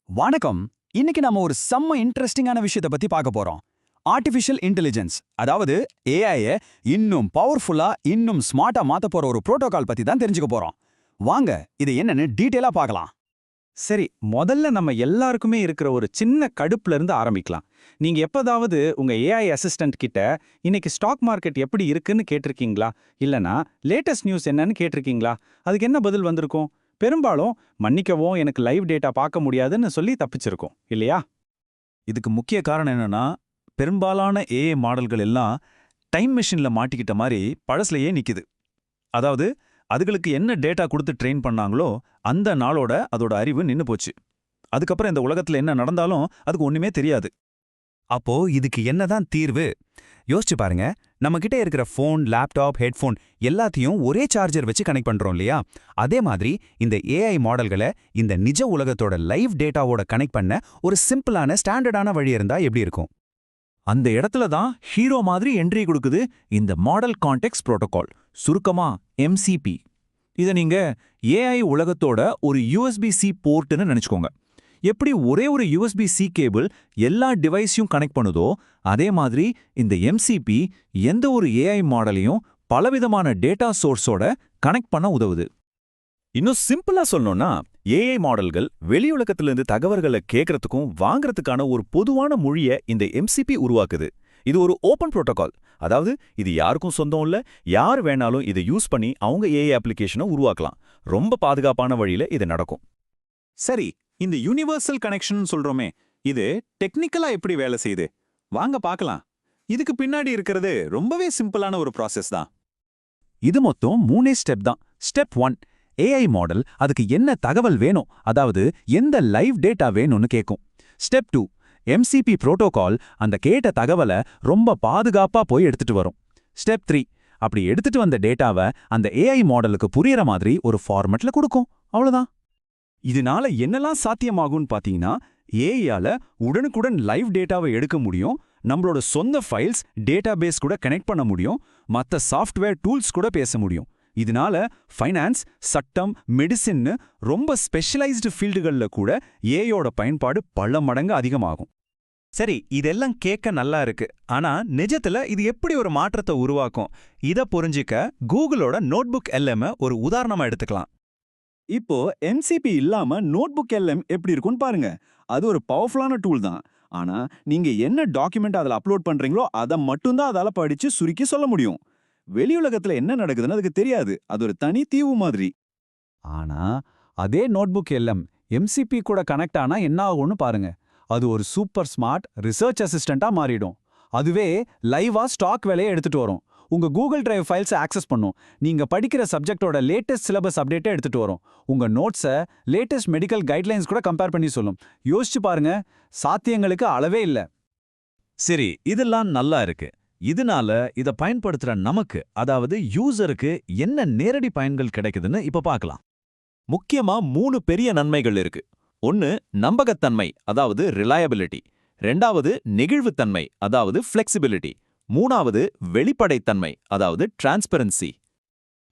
வணக்கம். இன்னைக்கு நாம ஒரு செம்ம இன்ட்ரெஸ்டிங்கான விஷயத்தை பத்தி பார்க்க போறோம். ஆர்டிஃபிஷியல் இன்டெலிஜென்ஸ், அதாவது ஏஐ இன்னும் பவர்ஃபுல்லா, இன்னும் ஸ்மார்ட்டா மாத்த போற ஒரு புரோட்டோகால் பத்தி தான் தெரிஞ்சுக்க போறோம். வாங்க, இது என்னன்னு டீடைலா பார்க்கலாம். சரி, முதல்ல நம்ம எல்லாருக்குமே இருக்கிற ஒரு சின்ன கடுப்புல இருந்து ஆரம்பிக்கலாம். நீங்க எப்போதாவது உங்க ஏஐ அசிஸ்டன்ட் கிட்ட இன்னைக்கு ஸ்டாக் மார்க்கெட் எப்படி இருக்குன்னு கேட்டிருக்கீங்களா? இல்லனா லேட்டஸ்ட் நியூஸ் என்னன்னு கேட்டிருக்கீங்களா? அதுக்கு என்ன பதில் வந்திருக்கும்? பெரும்பாலும் மன்னிக்கவும், எனக்கு லைவ் டேட்டா பார்க்க முடியாதுன்னு சொல்லி தப்பிச்சிருக்கோம், இல்லையா? இதுக்கு முக்கிய காரணம் என்னன்னா, பெரும்பாலான ஏஐ மாடல்கள் எல்லாம் டைம் மெஷின்ல மாட்டிக்கிட்ட மாதிரி பழசுலயே நிக்குது. அதாவது அதுகளுக்கு என்ன டேட்டா கொடுத்து ட்ரெயின் பண்ணாங்களோ அந்த நாளோட அதோட அறிவு நின்னு போச்சு. அதுக்கப்புறம் இந்த உலகத்துல என்ன நடந்தாலும் அதுக்கு ஒண்ணுமே தெரியாது. அப்போ இதுக்கு என்னதான் தீர்வு? யோசிச்சு பாருங்க. நம்ம கிட்ட இருக்கிற ஃபோன், லேப்டாப், ஹெட்ஃபோன் எல்லாத்தையும் ஒரே சார்ஜர் வச்சு கனெக்ட் பண்றோம் இல்லையா? அதே மாதிரி இந்த ஏஐ மாடல்களை இந்த நிஜ உலகத்தோட லைவ் டேட்டாவோட கனெக்ட் பண்ண ஒரு சிம்பிளான ஸ்டாண்டர்டான வழி இருந்தா எப்படி இருக்கும்? அந்த இடத்துல தான் ஹீரோ மாதிரி என்ட்ரி கொடுக்குது இந்த மாடல் கான்டெக்ஸ்ட் புரோட்டோகால், சுருக்கமா எம்சிபி. இதை நீங்க ஏஐ உலகத்தோட ஒரு யூஎஸ்பி-C போர்ட்னு நினைச்சுக்கோங்க. எப்படி ஒரே ஒரு யூஎஸ்பி-C கேபிள் எல்லா டிவைஸையும் கனெக்ட் பண்ணுதோ, அதே மாதிரி இந்த எம்சிபி எந்த ஒரு ஏஐ மாடலையும் பலவிதமான டேட்டா சோர்ஸோட கனெக்ட் பண்ண உதவுது. இன்னும் சிம்பிளா சொல்லணும்னா, ஏஐ மாடல்கள் வெளி உலகத்திலிருந்து தகவல்களை கேட்கறதுக்கும் வாங்கறதுக்கான ஒரு பொதுவான மொழியை இந்த எம்சிபி உருவாக்குது. இது ஒரு ஓபன் புரோட்டோகால். அதாவது இது யாருக்கும் சொந்தம் இல்ல, யார் வேணாலும் இதை யூஸ் பண்ணி அவங்க ஏஐ அப்ளிகேஷனை உருவாக்கலாம். ரொம்ப பாதுகாப்பான வழியில இது நடக்கும். சரி, இந்த யூனிவர்சல் கனெக்ஷன் சொல்றோமே, இது டெக்னிக்கலா எப்படி வேலை செய்யுது? வாங்க பார்க்கலாம். இதுக்கு பின்னாடி இருக்கிறது ரொம்பவே சிம்பிளான ஒரு ப்ராசஸ் தான். இது மொத்தம் 3 ஸ்டெப் தான். ஸ்டெப் 1, ஏஐ மாடல் அதுக்கு என்ன தகவல் வேணும், அதாவது எந்த லைவ் டேட்டா வேணும்னு கேட்கும். ஸ்டெப் 2, எம்சிபி புரோட்டோகால் அந்த கேட்ட தகவலை ரொம்ப பாதுகாப்பா போய் எடுத்துட்டு வரும். ஸ்டெப் 3, அப்படி எடுத்துட்டு வந்த டேட்டாவை அந்த ஏஐ மாடலுக்கு புரியற மாதிரி ஒரு ஃபார்மட்ல கொடுக்கும். அவ்வளவுதான். இதனால என்னெல்லாம் சாத்தியமாகும்னு பாத்தீங்கன்னா, ஏஐயால உடனுக்குடன் லைவ் டேட்டாவை எடுக்க முடியும், நம்மளோட சொந்த ஃபைல்ஸ், டேட்டாபேஸ் கூட கனெக்ட் பண்ண முடியும், மற்ற சாஃப்ட்வேர் டூல்ஸ் கூட பேச முடியும். இதனால ஃபைனான்ஸ், சட்டம், மெடிசின்னு ரொம்ப ஸ்பெஷலைஸ்டு ஃபீல்டுகளில் கூட ஏஐயோட பயன்பாடு பல மடங்கு அதிகமாகும். சரி, இதெல்லாம் கேட்க நல்லா இருக்கு. ஆனா நிஜத்துல இது எப்படி ஒரு மாற்றத்தை உருவாக்கும்? இத புரிஞ்சிக்க கூகுளோட நோட்புக் எல்எம் ஒரு உதாரணமா எடுத்துக்கலாம். இப்போ எம்சிபி இல்லாம நோட்புக் எல்எம் எப்படி இருக்கும்னு பாருங்க. அது ஒரு பவர்ஃபுல்லான டூல் தான். ஆனா நீங்க என்ன டாக்குமெண்ட் அதுல அப்லோட் பண்றீங்களோ அதை மட்டும்தான் அதால படிச்சு சுருக்கி சொல்ல முடியும். வெளி உலகத்துல என்ன நடக்குதுன்னு அதுக்கு தெரியாது. அது ஒரு தனி தீவு மாதிரி. ஆனா அதே நோட்புக் எல்எம் எம்சிபி கூட கனெக்ட் ஆனா என்ன ஆகும்னு பாருங்க. அது ஒரு சூப்பர் ஸ்மார்ட் ரிசர்ச் அசிஸ்டண்டா மாறிடும். அதுவே லைவா ஸ்டாக் வேலையை எடுத்துட்டு வரும். உங்க கூகுள் டிரைவ் ஃபைல்ஸை ஆக்சஸ் பண்ணும். நீங்க படிக்கிற சப்ஜெக்டோட லேட்டஸ்ட் சிலபஸ் அப்டேட்டை எடுத்துட்டு வரும். உங்க நோட்ஸை லேட்டஸ்ட் மெடிக்கல் கைட்லைன்ஸ் கூட கம்பேர் பண்ணி சொல்லும். யோசிச்சு பாருங்க, சாத்தியங்களுக்கு அளவே இல்ல. சரி, இதெல்லாம் நல்லா இருக்கு. இதனால இத பயன்படுத்துற நமக்கு, அதாவது யூசருக்கு என்ன நேரடி பயன்கள் கிடைக்குதுன்னு இப்ப பார்க்கலாம். முக்கியமா 3 பெரிய நன்மைகள் இருக்கு. 1, நம்பகத்தன்மை, அதாவது ரிலையபிலிட்டி. 2வது நெகிழ்வுத்தன்மை, அதாவது ஃப்ளெக்சிபிலிட்டி. 3வது வெளிப்படைத்தன்மை, அதாவது டிரான்ஸ்பரன்சி.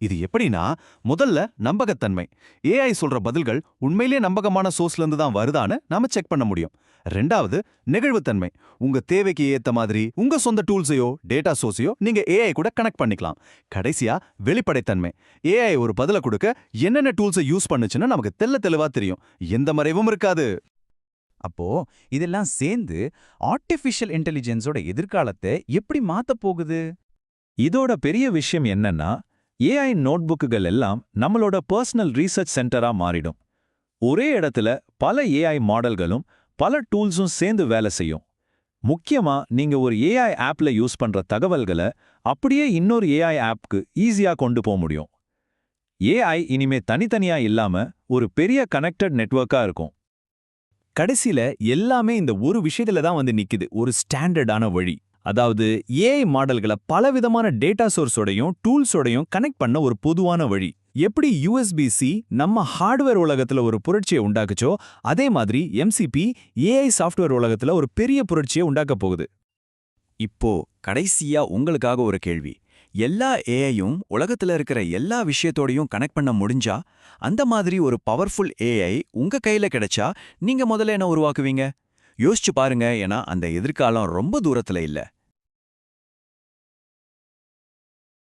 இது எப்படின்னா, முதல்ல நம்பகத்தன்மை. ஏஐ சொல்ற பதில்கள் உண்மையிலேயே நம்பகமான சோர்ஸ்ல இருந்து தான் வருதான்னு நாம செக் பண்ண முடியும். 2வது நெகிழ்வுத்தன்மை. உங்க தேவைக்கு ஏத்த மாதிரி உங்க சொந்த டூல்ஸையோ டேட்டா சோர்ஸையோ நீங்க ஏஐ கூட கனெக்ட் பண்ணிக்கலாம். கடைசியா வெளிப்படைத்தன்மை. ஏஐ ஒரு பதில கொடுக்க என்னென்ன டூல்ஸை யூஸ் பண்ணுச்சுன்னு நமக்கு தெளிவா தெரியும். எந்த மறைவும் இருக்காது. அப்போ இதெல்லாம் சேர்ந்து ஆர்டிஃபிஷியல் இன்டெலிஜென்ஸோட எதிர்காலத்தை எப்படி மாத்தப் போகுது? இதோட பெரிய விஷயம் என்னன்னா, ஏஐ நோட்புக்குகள் எல்லாம் நம்மளோட பர்சனல் ரீசர்ச் சென்டரா மாறிடும். ஒரே இடத்துல பல ஏஐ மாடல்களும் பல டூல்ஸும் சேர்ந்து வேலை செய்யும். முக்கியமா நீங்க ஒரு ஏஐ ஆப்ல யூஸ் பண்ற தகவல்களை அப்படியே இன்னொரு ஏஐ ஆப்க்கு ஈஸியா கொண்டு போக முடியும். ஏஐ இனிமே தனித்தனியா இல்லாம ஒரு பெரிய கனெக்டட் நெட்வொர்க்கா இருக்கும். கடைசியில எல்லாமே இந்த ஒரு விஷயத்துல தான் வந்து நிக்குது. ஒரு ஸ்டாண்டர்டான வழி. அதாவது ஏஐ மாடல்களை பலவிதமான டேட்டா சோர்ஸோடையும் டூல்ஸோடையும் கனெக்ட் பண்ண ஒரு பொதுவான வழி. எப்படி யூஎஸ்பி-C நம்ம ஹார்ட்வேர் உலகத்துல ஒரு புரட்சியை உண்டாக்குச்சோ, அதே மாதிரி எம்சிபி ஏஐ சாஃப்ட்வேர் உலகத்துல ஒரு பெரிய புரட்சியை உண்டாக்க போகுது. இப்போ கடைசியா உங்களுக்காக ஒரு கேள்வி. எல்லா ஏஐயும் உலகத்துல இருக்கிற எல்லா விஷயத்தோடையும் கனெக்ட் பண்ண முடிஞ்சா, அந்த மாதிரி ஒரு பவர்ஃபுல் ஏஐ உங்க கையில கிடைச்சா நீங்க முதல்ல என்ன உருவாக்குவீங்க? யோசிச்சு பாருங்க, ஏன்னா அந்த எதிர்காலம் ரொம்ப தூரத்துல இல்ல.